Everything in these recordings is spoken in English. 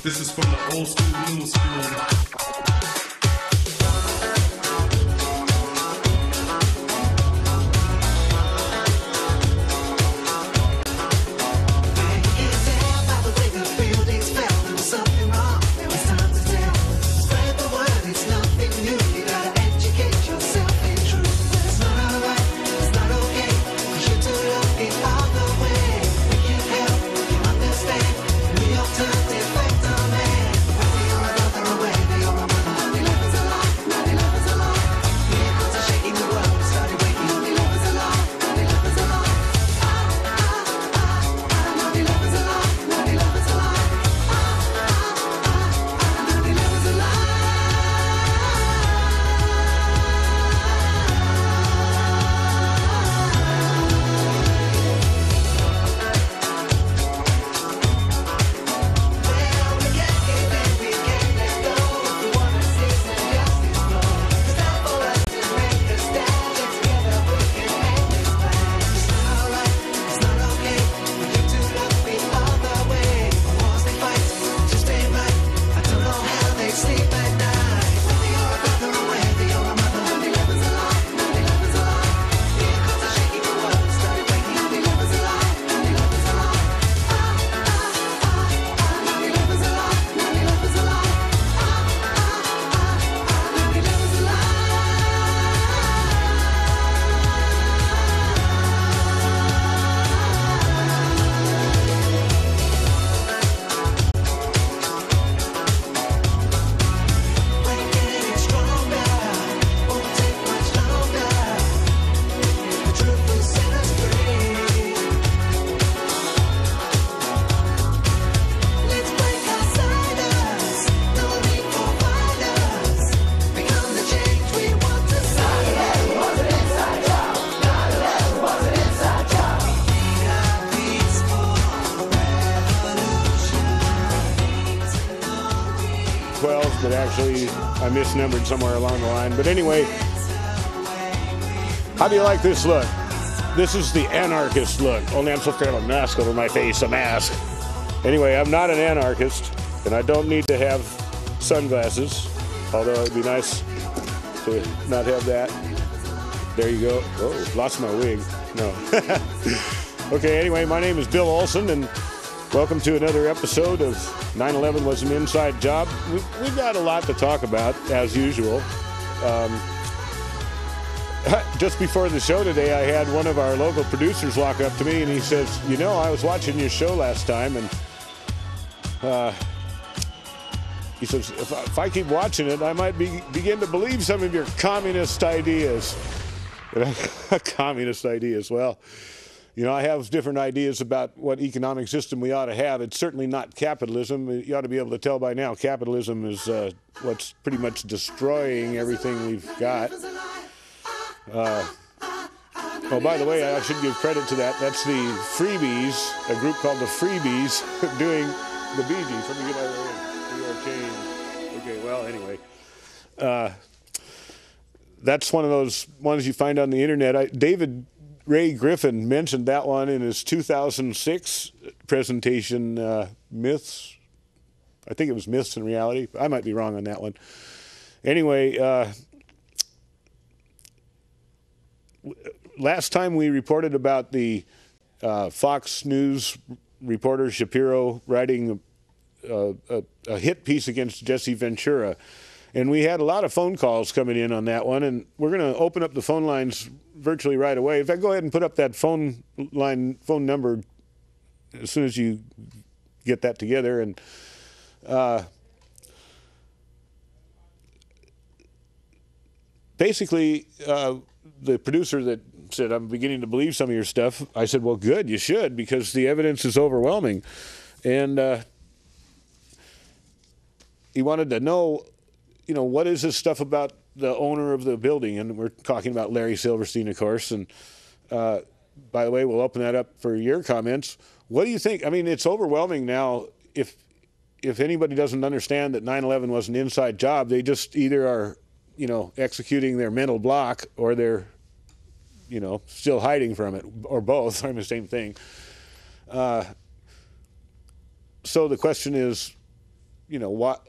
This is from the old school, new school. But actually I misnumbered somewhere along the line. But anyway, how do you like this look? This is the anarchist look. Only I'm supposed to have a mask over my face, a mask. Anyway, I'm not an anarchist, and I don't need to have sunglasses, although it'd be nice to not have that. There you go. Oh, lost my wig. No. Okay, anyway, my name is Bill Olson, and welcome to another episode of 9/11 Was an Inside Job. We've got a lot to talk about, as usual. Just before the show today, I had one of our local producers walk up to me, and he says, you know, I was watching your show last time, and he says, if I keep watching it, I might begin to believe some of your communist ideas. Communist ideas, well, you know, I have different ideas about what economic system we ought to have. It's certainly not capitalism. You ought to be able to tell by now capitalism is what's pretty much destroying everything we've got. Oh, by the way, I should give credit to that. That's the Freebies, a group called the Freebies, doing the Bee Gees. Let me get my okay, well, anyway. That's one of those ones you find on the internet. David Ray Griffin mentioned that one in his 2006 presentation, Myths. I think it was Myths and Reality. I might be wrong on that one. Anyway, last time we reported about the Fox News reporter Shapiro writing a hit piece against Jesse Ventura. And we had a lot of phone calls coming in on that one, and we're going to open up the phone lines virtually right away. In fact, go ahead and put up that phone number as soon as you get that together. And basically, the producer that said, I'm beginning to believe some of your stuff, I said, well, good, you should, because the evidence is overwhelming. And he wanted to know, you know, what is this stuff about the owner of the building? And we're talking about Larry Silverstein, of course. And by the way, we'll open that up for your comments. What do you think? I mean, it's overwhelming now. If anybody doesn't understand that 9/11 was an inside job, they just either are, you know, executing their mental block, or they're, you know, still hiding from it, or both. I'm the same thing. So the question is, you know, what,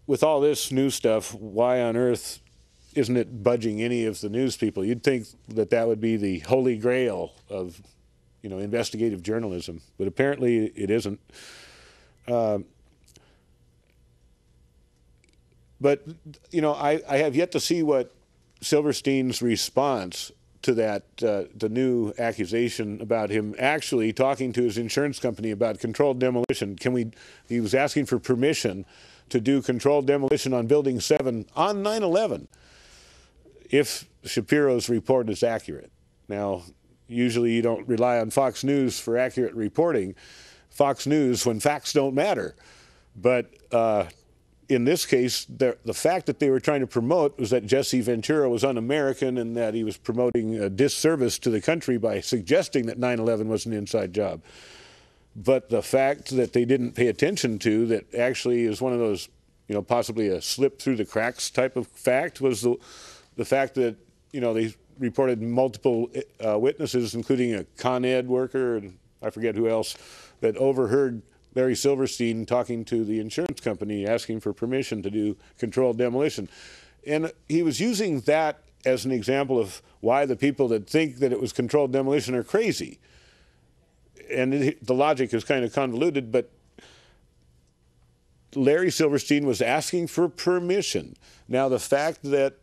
with all this new stuff, why on earth isn't it budging any of the news people? You'd think that that would be the holy grail of, you know, investigative journalism, but apparently it isn't. But, you know, I have yet to see what Silverstein's response to that, the new accusation about him actually talking to his insurance company about controlled demolition. He was asking for permission to do controlled demolition on Building 7 on 9/11 if Shapiro's report is accurate. Now, usually you don't rely on Fox News for accurate reporting. Fox News when facts don't matter. But in this case, the fact that they were trying to promote was that Jesse Ventura was un-American and that he was promoting a disservice to the country by suggesting that 9/11 was an inside job. But the fact that they didn't pay attention to, that actually is one of those, you know, possibly a slip through the cracks type of fact, was the fact that, you know, they reported multiple witnesses, including a Con Ed worker and I forget who else, that overheard Larry Silverstein talking to the insurance company asking for permission to do controlled demolition. And he was using that as an example of why the people that think that it was controlled demolition are crazy. And the logic is kind of convoluted, but Larry Silverstein was asking for permission. Now, the fact that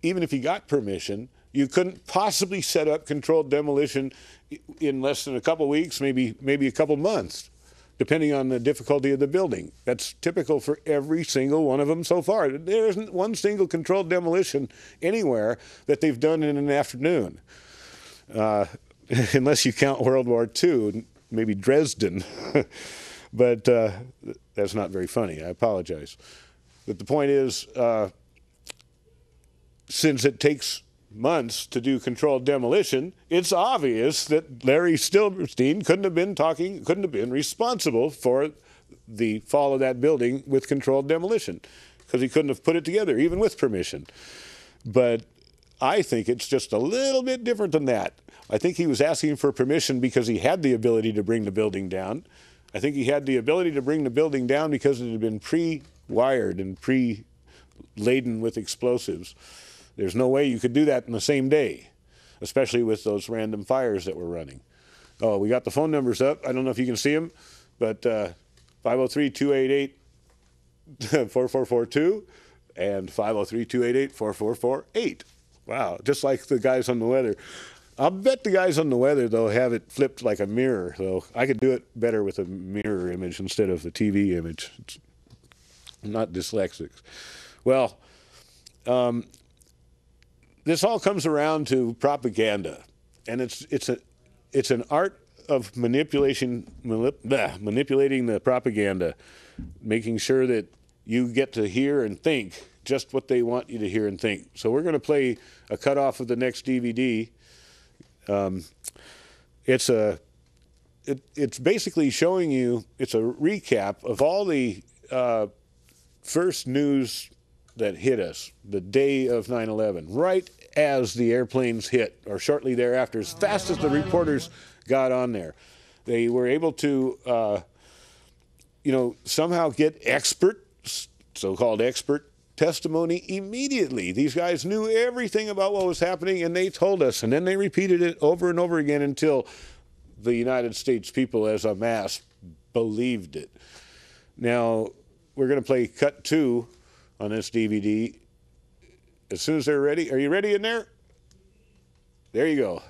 even if he got permission, you couldn't possibly set up controlled demolition in less than a couple weeks, maybe a couple months, depending on the difficulty of the building. That's typical for every single one of them so far. There isn't one single controlled demolition anywhere that they've done in an afternoon. Unless you count World War II, maybe Dresden. But that's not very funny. I apologize. But the point is, since it takes months to do controlled demolition, it's obvious that Larry Silverstein couldn't have been responsible for the fall of that building with controlled demolition, because he couldn't have put it together, even with permission. But I think it's just a little bit different than that. I think he was asking for permission because he had the ability to bring the building down. I think he had the ability to bring the building down because it had been pre-wired and pre-laden with explosives. There's no way you could do that in the same day, especially with those random fires that were running. Oh, we got the phone numbers up. I don't know if you can see them, but 503-288-4442 and 503-288-4448. Wow, just like the guys on the weather. I'll bet the guys on the weather, though, have it flipped like a mirror. So I could do it better with a mirror image instead of the TV image. I'm not dyslexic. Well, this all comes around to propaganda, and it's an art of manipulating the propaganda, making sure that you get to hear and think just what they want you to hear and think. So we're going to play a cutoff of the next DVD. It's basically showing you, it's a recap of all the first news that hit us the day of 9/11, right as the airplanes hit, or shortly thereafter, as fast as the reporters got on there. They were able to, somehow get so-called expert testimony immediately. These guys knew everything about what was happening, and they told us, and then they repeated it over and over again until the United States people as a mass believed it. Now, we're going to play cut 2 on this DVD as soon as they're ready. Are you ready in there? There you go.